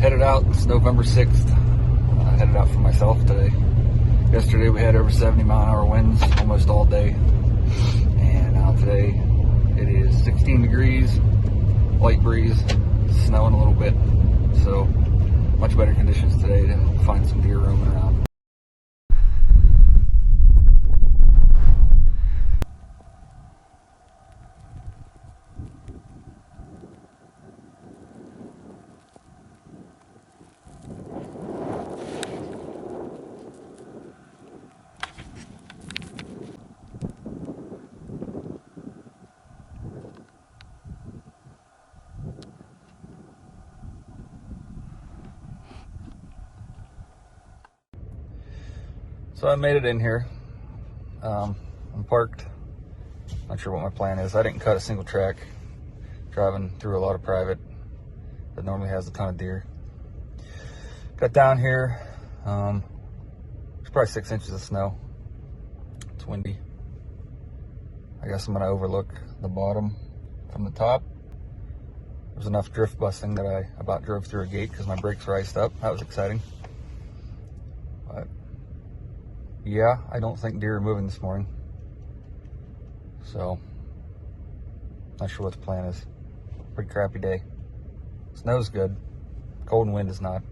Headed out. It's November 6th. Headed out for myself today. Yesterday we had over 70-mile-an-hour winds almost all day, and now today it is 16 degrees, light breeze, snowing a little bit, so much better conditions today to find some deer roaming around. So I made it in here. I'm parked. Not sure what my plan is. I didn't cut a single track. Driving through a lot of private that normally has a ton of deer. Got down here. There's probably 6 inches of snow. It's windy. I guess I'm gonna overlook the bottom from the top. There's enough drift busting that I about drove through a gate because my brakes were iced up. That was exciting. But yeah, I don't think deer are moving this morning. So, not sure what the plan is. Pretty crappy day. Snow's good. Cold and wind is not.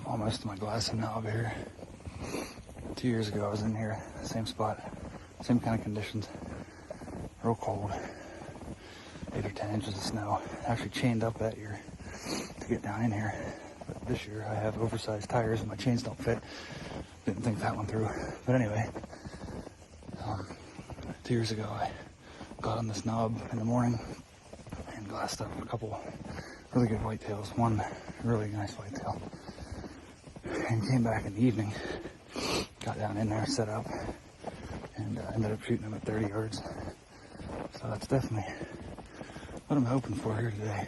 Almost to my glass and knob here. 2 years ago I was in here, same spot, same kind of conditions, real cold, 8 or 10 inches of snow. Actually chained up that year to get down in here, but this year I have oversized tires and my chains don't fit. Didn't think that one through, but anyway, 2 years ago I got on this knob in the morning and glassed up a couple really good whitetails, one really nice whitetail, and came back in the evening, got down in there, set up, and ended up shooting them at 30 yards. So that's definitely what I'm hoping for here today.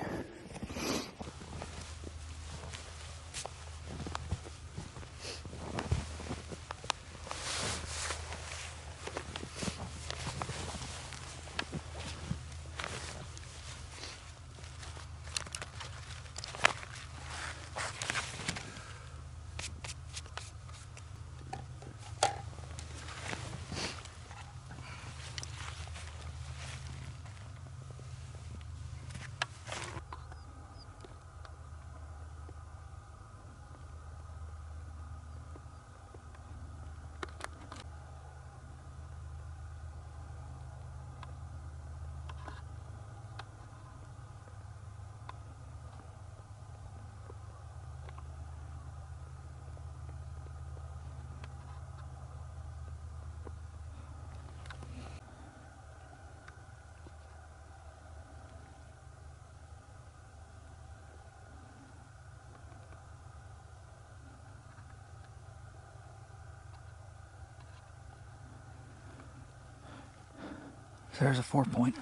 There's a 4-point.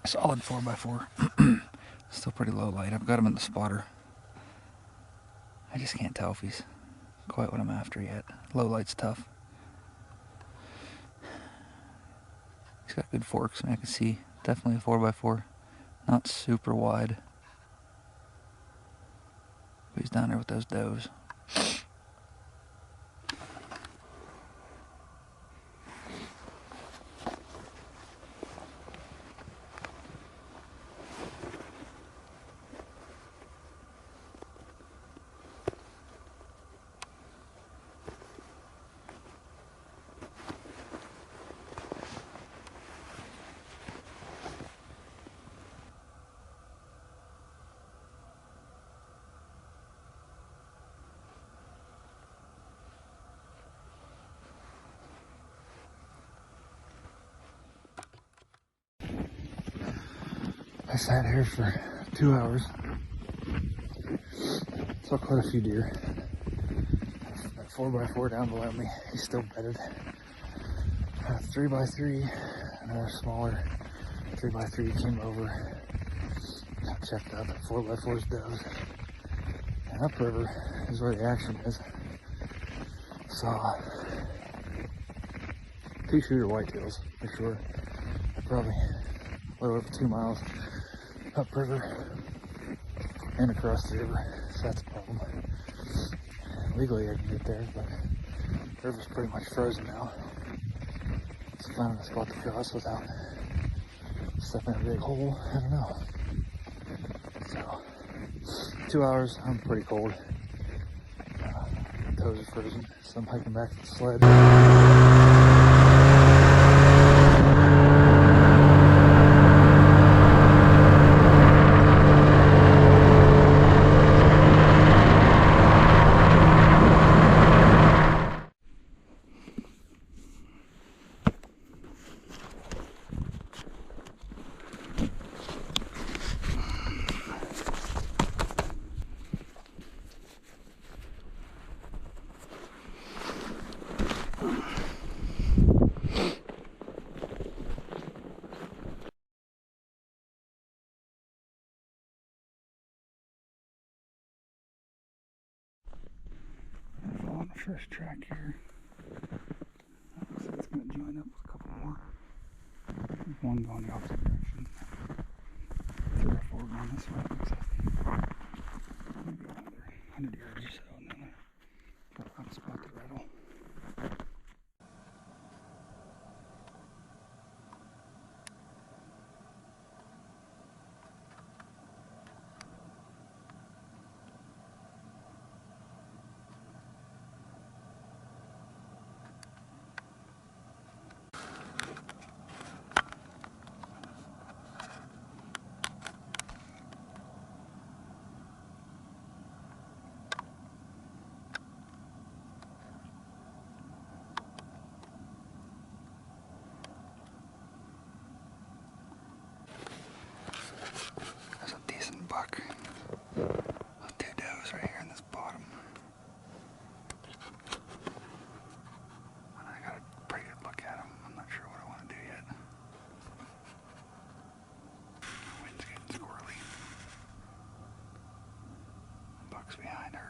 Solid 4x4. Still pretty low light. I've got him in the spotter. I just can't tell if he's quite what I'm after yet. Low light's tough. He's got good forks, and I can see definitely a 4x4. Not super wide. But he's down there with those does. I sat here for 2 hours. Saw quite a few deer. That 4x4 down below me, he's still bedded. 3x3, another smaller 3x3 came over. Checked out that 4x4's does. And upriver is where the action is. Saw 2-shooter whitetails for sure. They're probably a little over 2 miles upriver and across the river, so that's a problem. Legally I can get there, but the river's pretty much frozen now. So finding a spot to cross without stepping in a big hole, I don't know. So, 2 hours, I'm pretty cold. My toes are frozen, so I'm hiking back to the sled. On the first track here. Looks like it's going to join up with a couple more. There's one going the opposite direction. 3 or 4 going this way. Looks like maybe another 100 yards or so, and then I've got a spot to rattle. There's a decent buck. 2 does right here in this bottom. And I got a pretty good look at him. I'm not sure what I want to do yet. Wind's getting squirrely. The buck's behind her.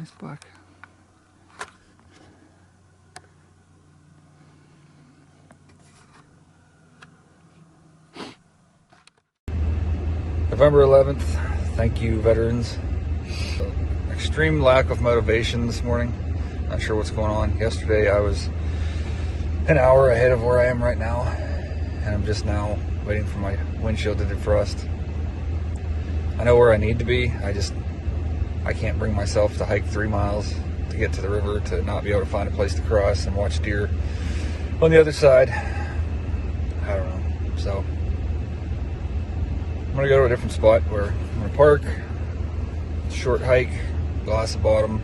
Nice buck. November 11th. Thank you, veterans. Extreme lack of motivation this morning. Not sure what's going on. Yesterday I was an hour ahead of where I am right now, and I'm just now waiting for my windshield to defrost. I know where I need to be. I can't bring myself to hike 3 miles to get to the river to not be able to find a place to cross and watch deer on the other side. I don't know. So I'm gonna go to a different spot where I'm gonna park, short hike, glass of bottom.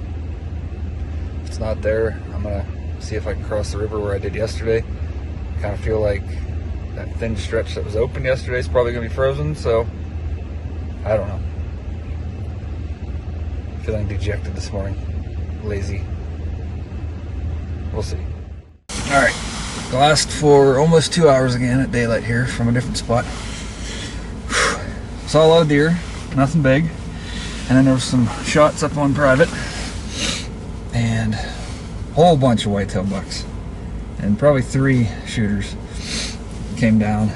If it's not there, I'm gonna see if I can cross the river where I did yesterday. I kind of feel like that thin stretch that was open yesterday is probably gonna be frozen, so I don't know. Feeling dejected this morning, lazy. We'll see. All right, glassed for almost 2 hours again at daylight here from a different spot. Saw a lot of deer, nothing big, and then there was some shots up on private, and a whole bunch of whitetail bucks, and probably 3 shooters came down,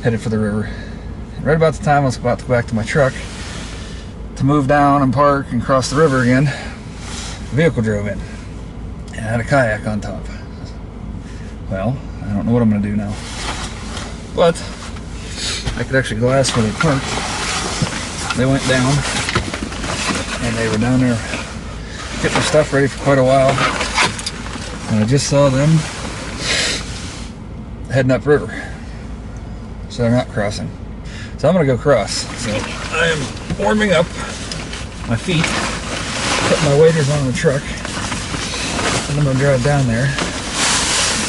headed for the river. And right about the time I was about to go back to my truck to move down and park and cross the river again, the vehicle drove in and had a kayak on top. Well, I don't know what I'm gonna do now, but I could actually glass where they parked. They went down, and they were down there getting their stuff ready for quite a while, and I just saw them heading upriver, so they're not crossing. So I'm gonna go cross. So I am warming up my feet, putting my waders on the truck, and I'm gonna drive down there,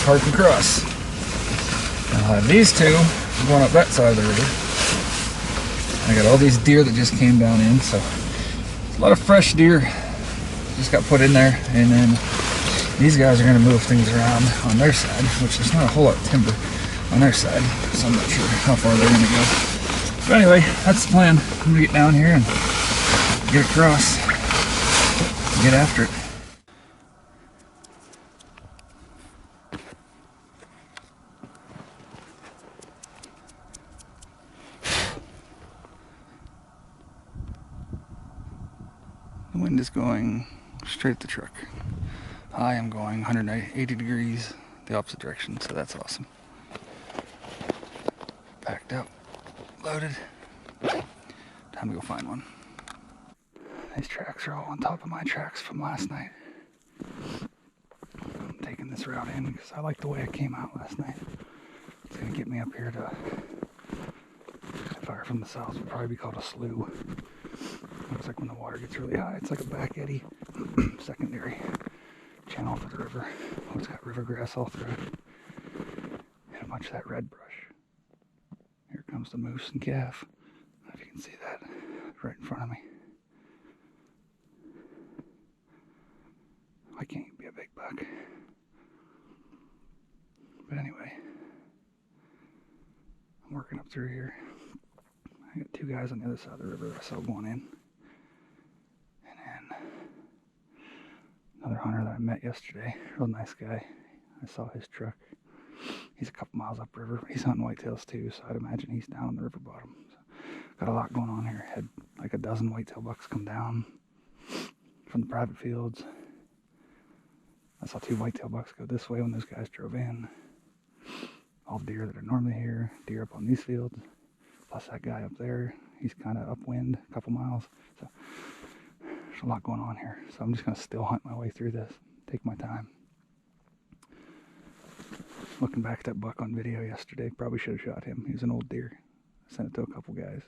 park and cross. I'll have these two going up that side of the river. I got all these deer that just came down in, so a lot of fresh deer just got put in there, and then these guys are going to move things around on their side, which there's not a whole lot of timber on their side, so I'm not sure how far they're going to go. But anyway, that's the plan. I'm going to get down here and get across and get after it. The wind is going straight at the truck. I am going 180 degrees the opposite direction, so that's awesome. Packed up, loaded. Time to go find one. These tracks are all on top of my tracks from last night. I'm taking this route in because I like the way it came out last night. It's gonna get me up here to fire from the south. Would probably be called a slough. Looks like when the water gets really high, it's like a back eddy secondary channel for the river. Oh, it's got river grass all through it. And a bunch of that red brush. Here comes the moose and calf. I don't know if you can see that right in front of me. Why can't you be a big buck? But anyway, I'm working up through here. I got 2 guys on the other side of the river that I saw going in. And then another hunter that I met yesterday, real nice guy. I saw his truck. He's a couple miles upriver. He's hunting whitetails too, so I'd imagine he's down on the river bottom. So got a lot going on here. Had like a dozen whitetail bucks come down from the private fields. I saw 2 whitetail bucks go this way when those guys drove in. All deer that are normally here, deer up on these fields. Plus that guy up there, he's kind of upwind a couple miles. So there's a lot going on here. So I'm just going to still hunt my way through this. Take my time. Looking back at that buck on video yesterday, probably should have shot him. He was an old deer. I sent it to a couple guys.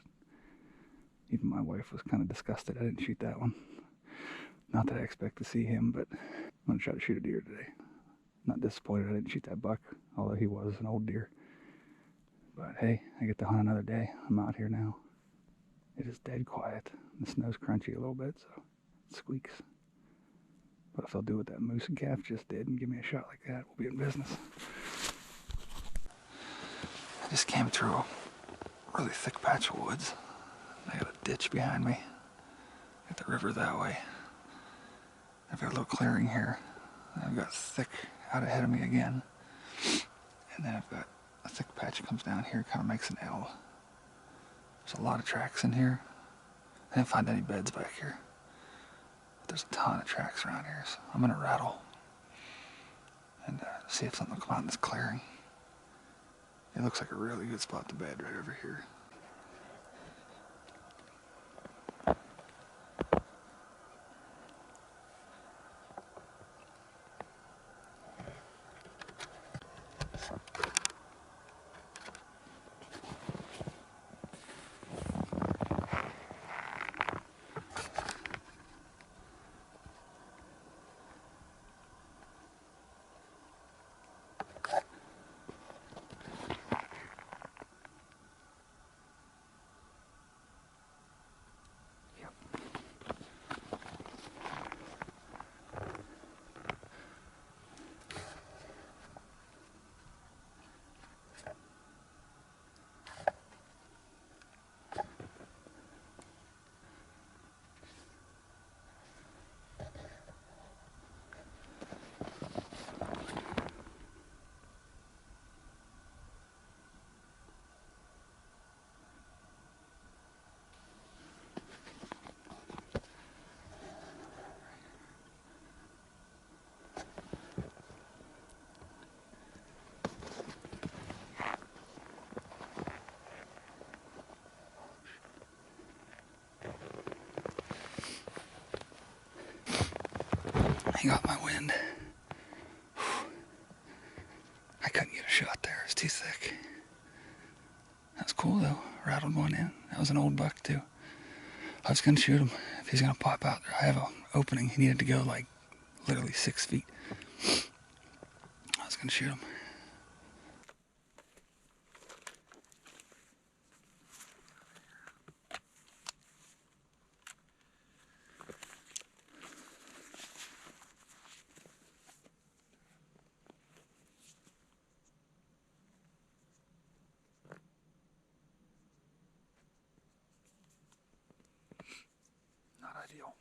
Even my wife was kind of disgusted I didn't shoot that one. Not that I expect to see him, but I'm going to try to shoot a deer today. Not disappointed I didn't shoot that buck, although he was an old deer. But hey, I get to hunt another day. I'm out here now. It is dead quiet. The snow's crunchy a little bit, so it squeaks. But if they'll do what that moose and calf just did and give me a shot like that, we'll be in business. I just came through a really thick patch of woods. I got a ditch behind me. Got the river that way. I've got a little clearing here. I've got thick out ahead of me again. And then I've got a thick patch that comes down here, kind of makes an L. There's a lot of tracks in here. I didn't find any beds back here. But there's a ton of tracks around here, so I'm gonna rattle and see if something will come out in this clearing. It looks like a really good spot to bed right over here. I got my wind. I couldn't get a shot there, it's too thick. That's cool though, rattled one in. That was an old buck too. I was gonna shoot him if he's gonna pop out there. I have an opening, he needed to go like literally 6 feet. I was gonna shoot him. Not ideal.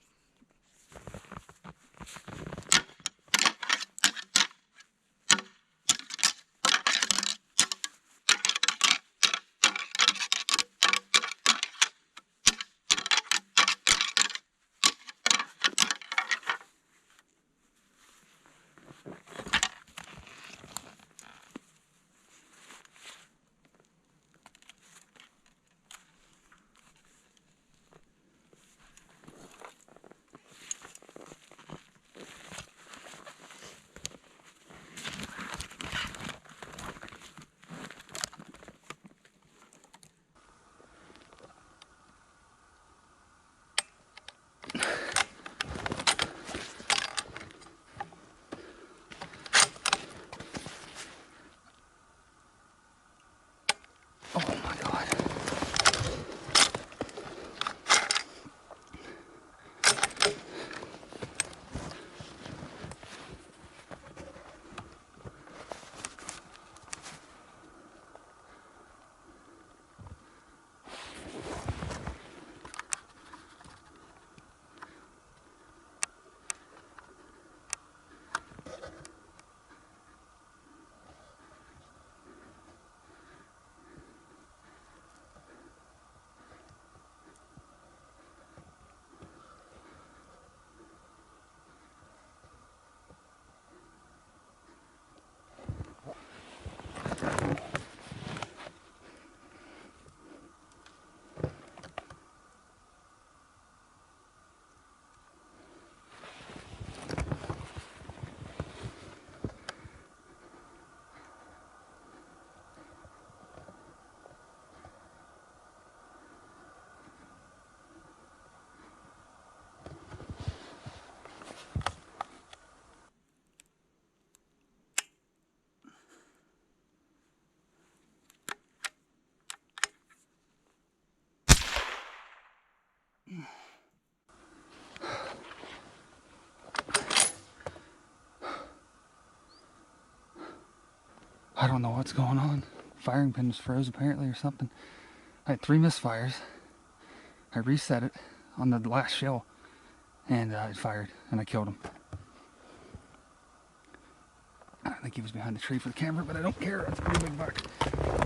Oh my God. I don't know what's going on. Firing pin was froze apparently or something. I had 3 misfires. I reset it on the last shell and it fired and I killed him. think he was behind the tree for the camera, but I don't care. It's a pretty big buck.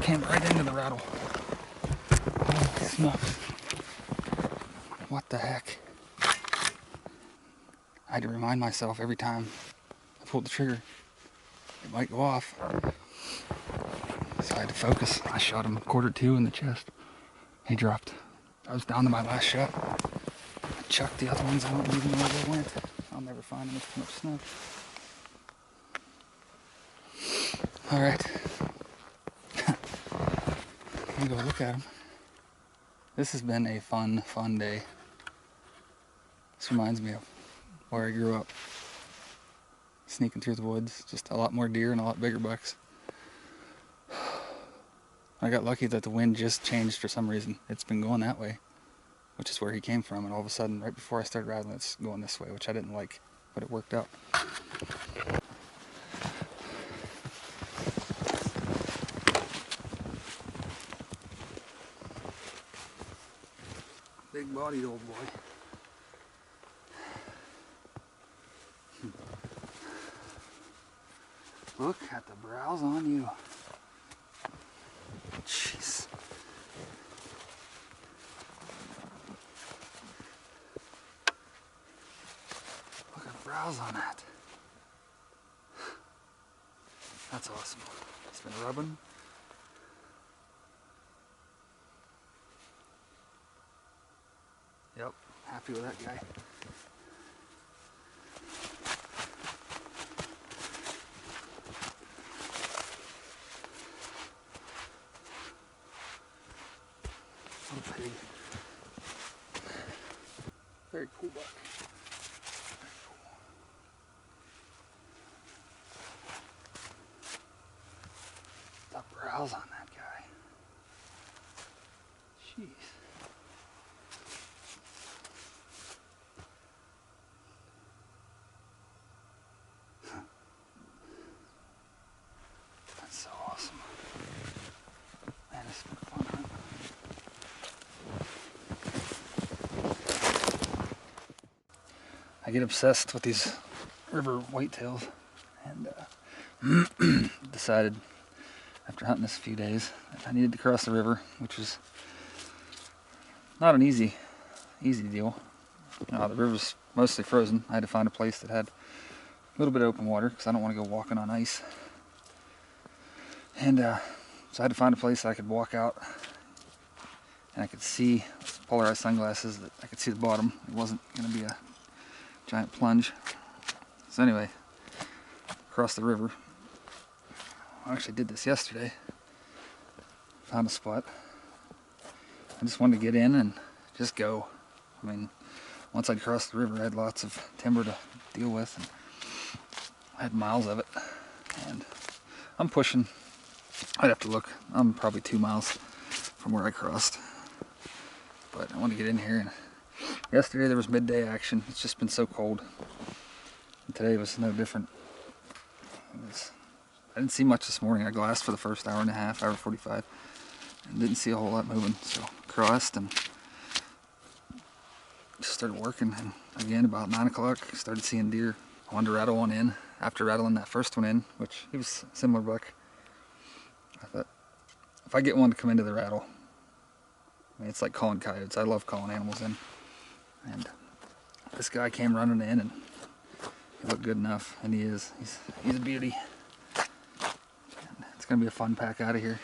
Came right into the rattle. Holy smokes. What the heck? I had to remind myself every time I pulled the trigger, it might go off. So I had to focus. I shot him ¼ in the chest. He dropped. I was down to my last shot. I chucked the other ones. I don't even know where they went. I'll never find them. There's too much snow. Alright. Let me go look at them. This has been a fun day. This reminds me of where I grew up. Sneaking through the woods. Just a lot more deer and a lot bigger bucks. I got lucky that the wind just changed for some reason. It's been going that way, which is where he came from, and all of a sudden, right before I started rattling, it's going this way, which I didn't like, but it worked out. Big-bodied old boy. Look at the brows on you. Jeez. Look at the brows on that. That's awesome. It's been rubbing. Yep, happy with that guy. What a pig. Very cool buck. Very cool. The brows on that guy. Jeez. That's so awesome. Man, it's been fun hunting. I get obsessed with these river whitetails, and decided after hunting this a few days that I needed to cross the river, which was not an easy deal. The river's mostly frozen. I had to find a place that had a little bit of open water because I don't want to go walking on ice. And so I had to find a place that I could walk out and I could see with polarized sunglasses that I could see the bottom. It wasn't going to be a giant plunge. So anyway, across the river. I actually did this yesterday. Found a spot. I just wanted to get in and just go. I mean, once I'd crossed the river, I had lots of timber to deal with, and I had miles of it. And I'm pushing. I'd have to look. I'm probably 2 miles from where I crossed. But I want to get in here. And yesterday there was midday action. It's just been so cold. And today was no different. I didn't see much this morning. I glassed for the first hour and a half, hour 45, and didn't see a whole lot moving. So crossed and just started working. And again, about 9 o'clock, started seeing deer. I wanted to rattle one in. After rattling that first one in, which he was a similar buck, I thought, if I get one to come into the rattle, I mean, it's like calling coyotes. I love calling animals in. And this guy came running in, and he looked good enough, and he is. He's a beauty. And it's gonna be a fun pack out of here.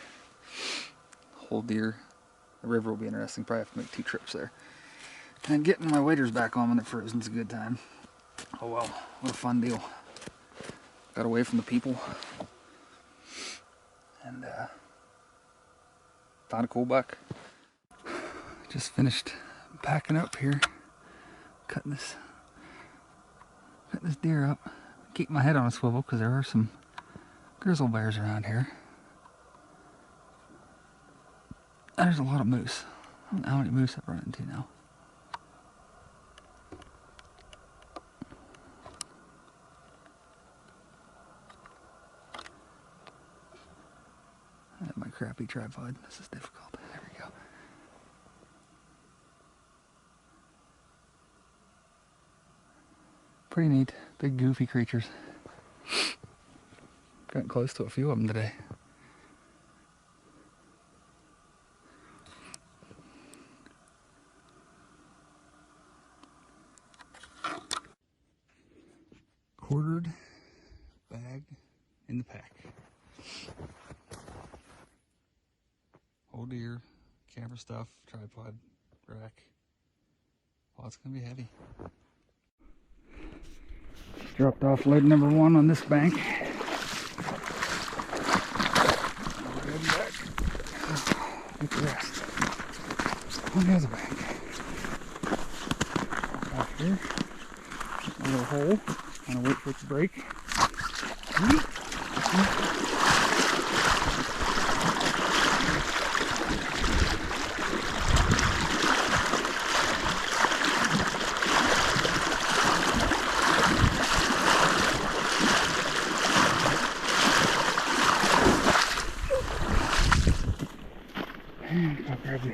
Whole deer. The river will be interesting. Probably have to make 2 trips there. And getting my waders back on when they're frozen is a good time. Oh well, what a fun deal. Got away from the people. And found a cool buck. Just finished packing up here. Cutting this deer up. Keep my head on a swivel because there are some grizzle bears around here. And there's a lot of moose. I don't know how many moose I've run into now. I have my crappy tripod. This is difficult. There we go. Pretty neat. Big goofy creatures. Got close to a few of them today. Quartered, bagged, in the pack. Whole deer, camera stuff, tripod, rack. Oh, it's gonna be heavy. Dropped off load number 1 on this bank. Heading back. Get the rest on the other bank. Off here, a little hole. I'm gonna wait for it to break. And I'll grab the